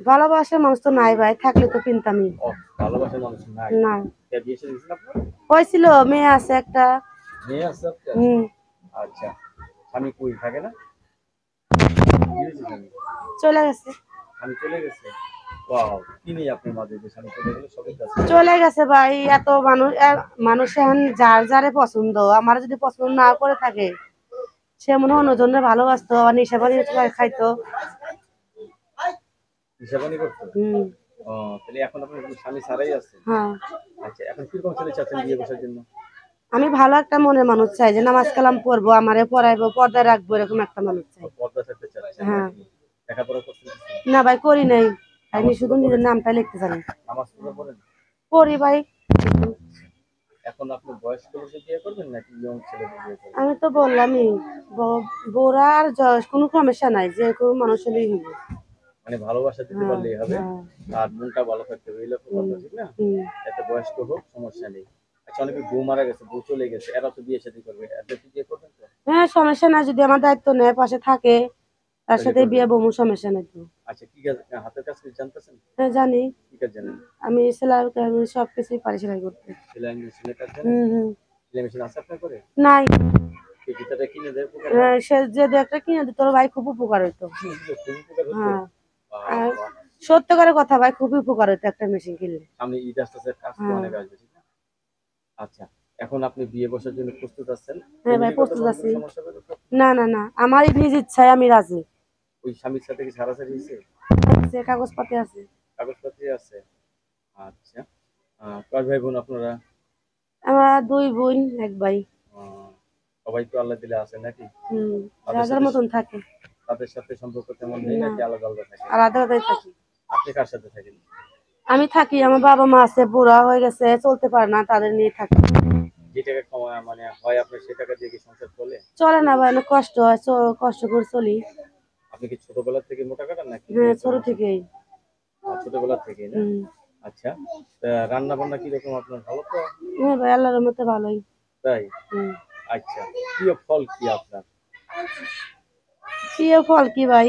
ভালোবাসার মানুষ তো নাই ভাই, থাকলে তো কিনতামই। ভালোবাসার মানুষ নাই? না। বিয়ে শাদী হয়েছিল আপনার? হয়েছিল, মেয়ে আছে একটা। মেয়ে আছে আপনার? আচ্ছা, স্বামী কই থাকে না? কি হয়েছে স্বামী? চলে গেছে। স্বামী চলে গেছে? ওয়াও, কি নিয়ে আপনার মাঝে যে স্বামী চলে গেল? সবই কাছে চলে গেছে ভাই, এত মানুষ এখন যার যারে পছন্দ, আমার যদি পছন্দ না করে থাকে সে মনে হয় অন্যজনের ভালোবাসতো, আবার নেশা পানি খাইতো। হিসাবানি করতো? ও, তাহলে এখন আপনার স্বামী ছাড়াই আছে? হ্যাঁ। আচ্ছা, এখন কিরকম ছেলে চাচ্ছেন বিয়ে বসার জন্য? আমি ভালো একটা মনের মানুষ চাই, যে নামাজ কালাম পড়বো, আমারে পড়াইবো, পর্দায় রাখবো, এরকম একটা মানুষ চাই। পর্দা থাকতে চাচ্ছেন? হ্যাঁ। লেখাপড়া করছেন? না ভাই, করি নাই। আমি নামাজ শুধু পড়া নিজের পড়েন? নামটা লিখতে জানি। নামাজ পড়া পড়েন? পড়ি ভাই। এখন আপনি বয়স্ক লোকে বিয়ে করবেন নাকি ইয়ং ছেলেকে বিয়ে করবেন? আমি তো বললামই, বুড়া আর কোনো সমস্যা নাই, যে কোনো মানুষেরই হবে। মানে ভালোবাসা দিতে পারলেই হবে, আর মনটা ভালো থাকতে হবে, এই লোক কথা, ঠিক না? এতে বয়স্ক হোক সমস্যা নেই। আচ্ছা, অনেকে বউ মারা গেছে, বউ চলে গেছে, এরা তো বিয়ে শাদী করবে, এদের কি বিয়ে করবেন তো? হ্যাঁ, সমস্যা নাই, যদি আমার দায়িত্ব নেয়, পাশে থাকে, তার সাথে বিয়ে বমু, সমস্যা নাই তো। আচ্ছা, কি কাজ, হাতের কাজ কি জানতেছেন? হ্যাঁ, জানি। কি কাজ জানেন? আমি সেলাই, আমি সবকিছুই পারি সেলাই করতে। সেলাই মেশিনের কাজ জানেন? সেলাই মেশিন আছে আপনার করে? নাই। কি ভিতরে কিনে দেয় উপকার? হ্যাঁ, সে যদি একটা কিনে দিত ভাই, খুব উপকার হইতো। খুব উপকার হতো? হ্যাঁ। আর সত্য করে কথা ভাই, খুবই উপকার হইতো একটা মেশিন কিনলে। সামনে ঈদ আসতেছে, কাজ তো অনেক আসবে, ঠিক না? আচ্ছা, এখন আপনি বিয়ে বসার জন্য প্রস্তুত আছেন? হ্যাঁ ভাই, ফ্যামিলিগত প্রস্তুত কোনো আছি। সমস্যা হবে তো? না না না, আমার নিজ ইচ্ছায় আমি রাজি। ওই স্বামীর সাথে কি ছাড়াছাড়ি হয়েছে? আছে, কাগজপাতি আছে। কাগজপত্র আছে? আচ্ছা, কয় ভাই বোন আপনারা? আমার দুই বোন, এক ভাই। সবাই তো আল্লাহ দিলে আছে নাকি? তাদের রাজার সাথে মতন থাকে। তাদের সাথে সম্পর্ক তেমন নেই নাকি আলাদা আলাদা থাকে? আলাদা আলাদাই থাকি। আপনি কার সাথে থাকেন? আমি থাকি, আমার বাবা মা আছে, বুড়া হয়ে গেছে, চলতে পারে না, তাদের নিয়ে থাকি। যে টাকা মানে হয় আপনার, সে টাকা দিয়ে কি সংসার চলে? চলে না ভাই, অনেক কষ্ট হয়, কষ্ট করে চলি। আপনি কি ছোটবেলা থেকে মোটা কাটা নাকি? হ্যাঁ, ছোট থেকেই। ছোটবেলা থেকে না? আচ্ছা, রান্না বান্না কিরকম আপনার, ভালো তো? হ্যাঁ ভাই, আল্লাহর রহমতে ভালোই। তাই? আচ্ছা, প্রিয় ফল কি আপনার? প্রিয় ফল কি ভাই,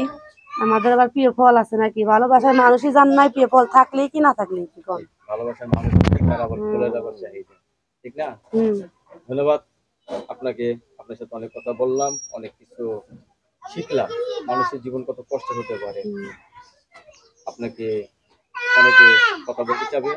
আমাদের আবার প্রিয় ফল আছে নাকি? ভালোবাসার মানুষই জান নাই প্রিয় ফল থাকলেই কি না থাকলেই কি কম। ভালোবাসার মানুষ তার আবার ফলে যাবার চাহিদা, ঠিক না? ধন্যবাদ আপনাকে। আপনার সাথে অনেক কথা বললাম, অনেক কিছু শিখলাম, মানুষের জীবন কত কষ্ট হতে পারে। আপনাকে অনেকে কথা বলতে চাবে।